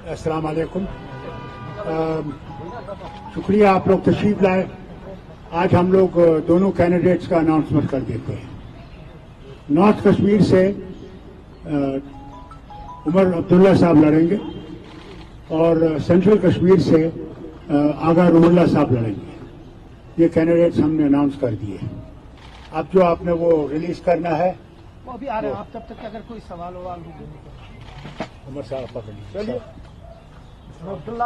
अस्सलाम वालेकुम। शुक्रिया आप लोग तशरीफ लाए। आज हम लोग दोनों कैंडिडेट्स का अनाउंसमेंट कर देते हैं। नॉर्थ कश्मीर से उमर अब्दुल्ला साहब लड़ेंगे और सेंट्रल कश्मीर से आगा रूहुल्लाह साहब लड़ेंगे। ये कैंडिडेट्स हमने अनाउंस कर दिए। अब जो आपने वो रिलीज करना है वो अभी आ रहे हैं। आप तब तक अगर कोई सवाल ववाल हो उमर साहब पकड़ लीजिए। चलिए अब्दुल्ला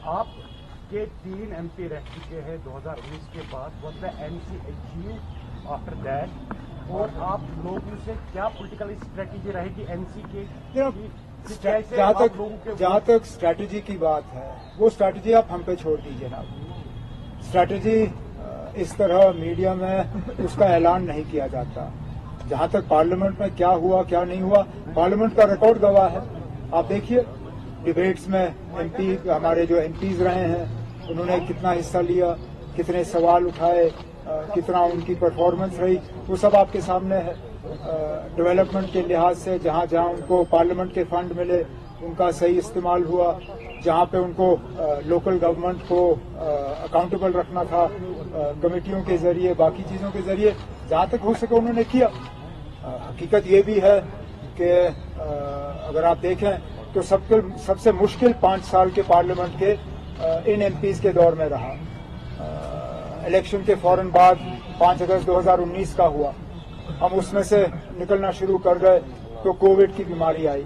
आप के 3 MP रह चुके हैं 2019 के बाद। What the NC achieve after that, और आप लोगों से क्या पॉलिटिकल स्ट्रेटेजी रहेगी NC के? जहाँ तक स्ट्रैटेजी की बात है, वो स्ट्रैटेजी आप हम पे छोड़ दीजिए ना। स्ट्रैटेजी इस तरह मीडिया में उसका ऐलान नहीं किया जाता। जहाँ तक पार्लियामेंट में क्या हुआ क्या नहीं हुआ, पार्लियामेंट का रिकॉर्ड गवाह है। आप देखिए डिबेट्स में MP हमारे जो MPs रहे हैं उन्होंने कितना हिस्सा लिया, कितने सवाल उठाए, कितना उनकी परफॉर्मेंस रही, वो सब आपके सामने है। डेवलपमेंट के लिहाज से जहाँ जहाँ उनको पार्लियामेंट के फंड मिले उनका सही इस्तेमाल हुआ, जहाँ पे उनको लोकल गवर्नमेंट को अकाउंटेबल रखना था कमेटियों के जरिए, बाकी चीजों के जरिए, जहाँ तक हो सके उन्होंने किया। हकीकत ये भी है कि अगर आप देखें तो सबसे मुश्किल 5 साल के पार्लियामेंट के इन MPs के दौर में रहा। इलेक्शन के फौरन बाद 5 अगस्त 2019 का हुआ, हम उसमें से निकलना शुरू कर गए तो कोविड की बीमारी आई।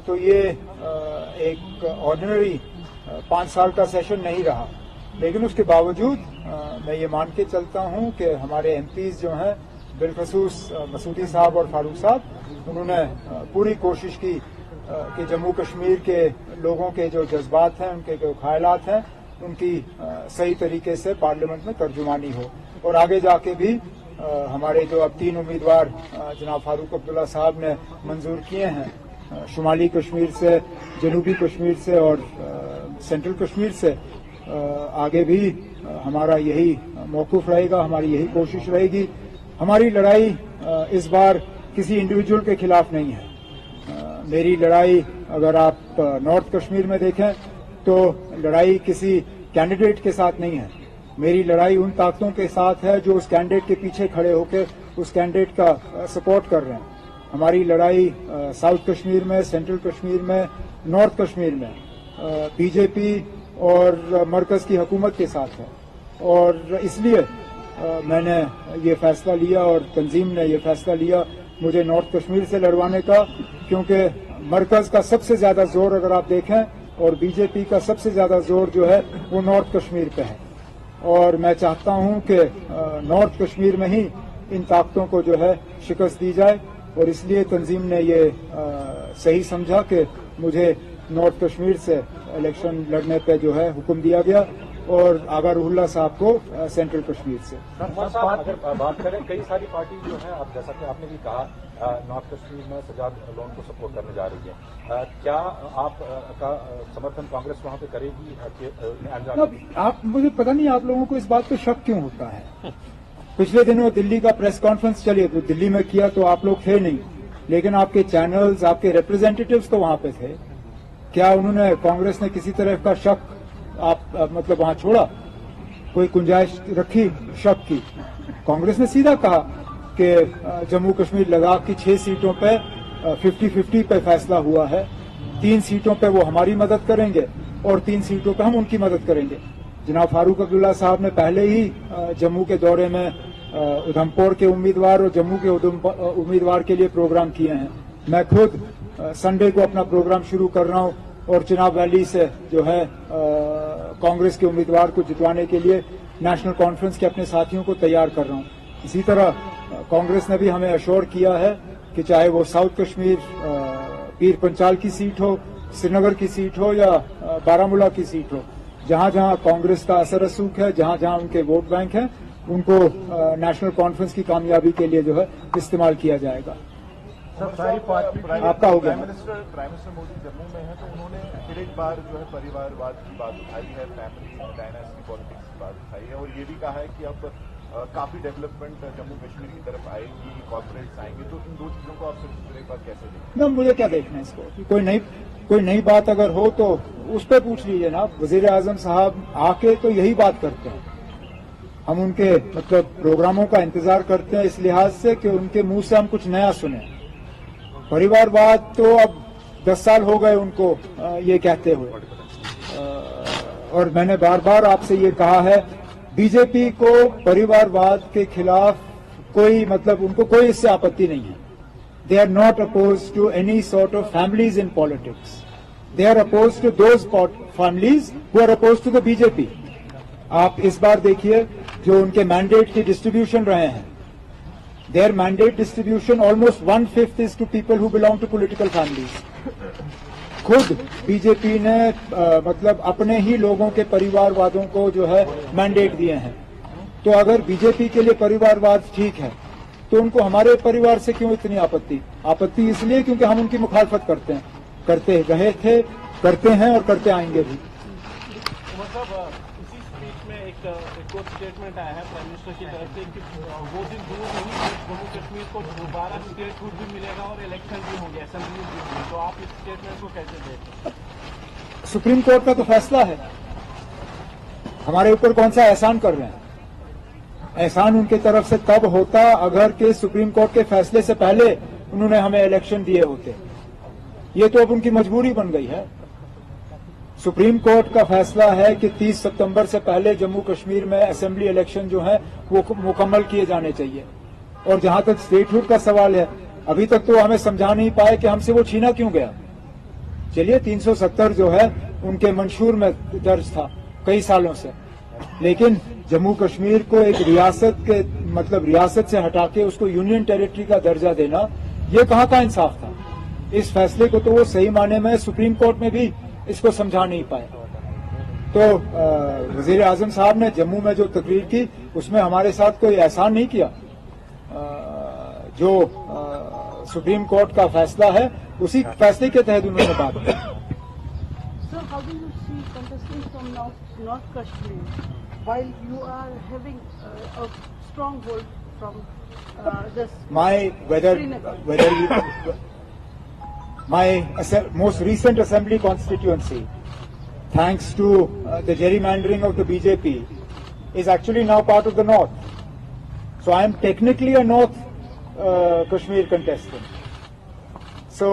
तो ये एक ऑर्डिनरी 5 साल का सेशन नहीं रहा, लेकिन उसके बावजूद मैं ये मान के चलता हूं कि हमारे MPs जो हैं, बिलखसूस मसूदी साहब और फारूक साहब, उन्होंने पूरी कोशिश की कि जम्मू कश्मीर के लोगों के जो जज्बात हैं, उनके जो ख्यालात हैं, उनकी सही तरीके से पार्लियामेंट में तर्जुमानी हो। और आगे जाके भी हमारे जो अब 3 उम्मीदवार जनाब फारूक अब्दुल्ला साहब ने मंजूर किए हैं, शुमाली कश्मीर से, जनूबी कश्मीर से और सेंट्रल कश्मीर से, आगे भी हमारा यही मौक़िफ़ रहेगा, हमारी यही कोशिश रहेगी। हमारी लड़ाई इस बार किसी इंडिविजुअल के खिलाफ नहीं है। मेरी लड़ाई अगर आप नॉर्थ कश्मीर में देखें तो लड़ाई किसी कैंडिडेट के साथ नहीं है। मेरी लड़ाई उन ताकतों के साथ है जो उस कैंडिडेट के पीछे खड़े होकर उस कैंडिडेट का सपोर्ट कर रहे हैं। हमारी लड़ाई साउथ कश्मीर में, सेंट्रल कश्मीर में, नॉर्थ कश्मीर में बीजेपी और मरकज की हुकूमत के साथ है। और इसलिए मैंने ये फैसला लिया और तंजीम ने ये फैसला लिया मुझे नॉर्थ कश्मीर से लड़वाने का, क्योंकि मरकज का सबसे ज्यादा जोर अगर आप देखें और बीजेपी का सबसे ज्यादा जोर जो है वो नॉर्थ कश्मीर पे है। और मैं चाहता हूं कि नॉर्थ कश्मीर में ही इन ताकतों को जो है शिकस्त दी जाए, और इसलिए तंजीम ने ये सही समझा कि मुझे नॉर्थ कश्मीर से इलेक्शन लड़ने पे जो है हुक्म दिया गया और आगा रूहुल्लाह साहब को सेंट्रल कश्मीर से। अगर बात करें, कई सारी पार्टी जो है, अब जैसा कि आपने भी कहा, नॉर्थ कश्मीर में सजाद लोन को सपोर्ट करने जा रही है। क्या आप का समर्थन कांग्रेस वहां पे करेगी? आप मुझे पता नहीं आप लोगों को इस बात पे शक क्यों होता है। पिछले दिनों दिल्ली का प्रेस कॉन्फ्रेंस चली तो दिल्ली में किया तो आप लोग थे नहीं, लेकिन आपके चैनल्स, आपके रिप्रेजेंटेटिव्स तो वहां पे थे। क्या उन्होंने, कांग्रेस ने किसी तरह का शक मतलब वहां छोड़ा? कोई गुंजाइश रखी शक की? कांग्रेस ने सीधा कहा कि जम्मू कश्मीर लद्दाख की 6 सीटों पे 50-50 पे फैसला हुआ है। 3 सीटों पे वो हमारी मदद करेंगे और 3 सीटों पे हम उनकी मदद करेंगे। जनाब फारूक अब्दुल्ला साहब ने पहले ही जम्मू के दौरे में उधमपुर के उम्मीदवार और जम्मू के उम्मीदवार के लिए प्रोग्राम किए हैं। मैं खुद संडे को अपना प्रोग्राम शुरू कर रहा हूं और चिनाब वैली से जो है कांग्रेस के उम्मीदवार को जितवाने के लिए नेशनल कॉन्फ्रेंस के अपने साथियों को तैयार कर रहा हूं। इसी तरह कांग्रेस ने भी हमें अश्योर किया है कि चाहे वो साउथ कश्मीर पीर पंचाल की सीट हो, श्रीनगर की सीट हो या बारामूला की सीट हो, जहां जहां कांग्रेस का असर रसूख है, जहां जहां उनके वोट बैंक हैं, उनको नेशनल कॉन्फ्रेंस की कामयाबी के लिए जो है इस्तेमाल किया जाएगा। सारी पार्टी आपका हो गया। प्राइम मिनिस्टर मोदी जम्मू में है तो उन्होंने फिर एक बार जो है परिवारवाद की बात उठाई है, फैमिली डायनेस्टी पॉलिटिक्स की बात उठाई है और ये भी कहा है कि अब काफी डेवलपमेंट जम्मू कश्मीर की तरफ आएगी, कॉर्पोरेट्स आएंगे, तो इन दो चीजों को आप सिर्फ एक बार कैसे देखें? ना मुझे क्या देखना है इसको कि कोई नई बात अगर हो तो उस पर पूछ लीजिए ना। वजीर आजम साहब आके तो यही बात करते हैं, हम उनके मतलब प्रोग्रामों का इंतजार करते हैं इस लिहाज से कि उनके मुंह से हम कुछ नया सुने। परिवारवाद तो अब 10 साल हो गए उनको ये कहते हुए, और मैंने बार बार आपसे ये कहा है, बीजेपी को परिवारवाद के खिलाफ कोई मतलब उनको कोई इससे आपत्ति नहीं है। They are not opposed to any sort of families in politics. They are opposed to those families who are opposed to the BJP. आप इस बार देखिए जो उनके मैंडेट की डिस्ट्रीब्यूशन रहे हैं, their mandate distribution almost 1/5 is to people who belong to political families. खुद BJP ने मतलब अपने ही लोगों के परिवारवादों को जो है मैंडेट दिए हैं। तो अगर बीजेपी के लिए परिवारवाद ठीक है तो उनको हमारे परिवार से क्यों इतनी आपत्ति इसलिए क्योंकि हम उनकी मुखालफत करते रहे थे, करते हैं और करते आएंगे भी। मतलब इसी स्पीच में एक स्टेटमेंट आया है प्राइम मिनिस्टर की तरफ से कि वो दिन दूर नहीं है, जम्मू कश्मीर को दोबारा स्टेटहुड भी मिलेगा और इलेक्शन भी होंगे, असेंबली भी होंगी। तो आप इस स्टेटमेंट को कैसे देखते हैं? सुप्रीम कोर्ट का तो फैसला है, हमारे ऊपर कौन सा एहसान कर रहे हैं। एहसान उनके तरफ से तब होता अगर के सुप्रीम कोर्ट के फैसले से पहले उन्होंने हमें इलेक्शन दिए होते। ये तो अब उनकी मजबूरी बन गई है। सुप्रीम कोर्ट का फैसला है कि 30 सितंबर से पहले जम्मू कश्मीर में असेंबली इलेक्शन जो है वो मुकम्मल किए जाने चाहिए। और जहां तक स्टेटहुड का सवाल है, अभी तक तो हमें समझा नहीं पाए कि हमसे वो छीना क्यों गया। चलिए 370 जो है उनके मंशूर में दर्ज था कई सालों से, लेकिन जम्मू कश्मीर को एक रियासत के मतलब रियासत से हटा के उसको यूनियन टेरिटरी का दर्जा देना, ये कहाँ का इंसाफ था। इस फैसले को तो वो सही माने में सुप्रीम कोर्ट में भी इसको समझा नहीं पाए। तो वजीर आजम साहब ने जम्मू में जो तकरीर की उसमें हमारे साथ कोई एहसान नहीं किया। जो सुप्रीम कोर्ट का फैसला है उसी फैसले के तहत उन्होंने बात की। Sir, how do you see contesting from North Kashmir while you are having a stronghold from this? My most recent assembly constituency, thanks to the gerrymandering of the BJP, is actually now part of the North. So I am technically a North Kashmir contestant. So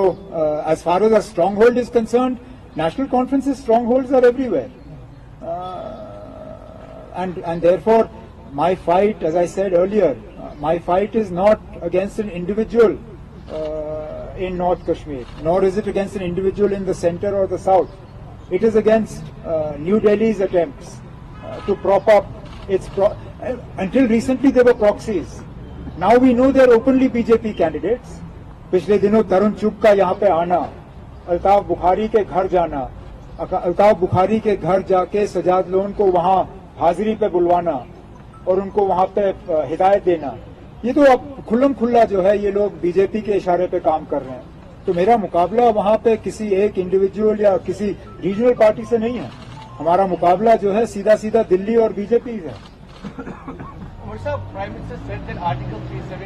as far as a stronghold is concerned, national conferences strongholds are everywhere. And therefore my fight, as I said earlier, my fight is not against an individual in North Kashmir, nor is it against an individual in the center or the south. It is against New Delhi's attempts to prop up its until recently they were proxies. Now we know they are openly BJP candidates. पिछले दिनों तरुण चुग का यहाँ पे आना, अल्ताफ बुखारी के घर जाना, अल्ताफ बुखारी के घर जाके सजाद लोन को वहाँ हाजिरी पे बुलवाना और उनको वहाँ पे हिदायत देना, ये तो अब खुल्लम खुल्ला जो है ये लोग बीजेपी के इशारे पे काम कर रहे हैं। तो मेरा मुकाबला वहाँ पे किसी एक इंडिविजुअल या किसी रीजनल पार्टी से नहीं है। हमारा मुकाबला जो है सीधा सीधा दिल्ली और बीजेपी है। Sir, Prime Minister said that Article 370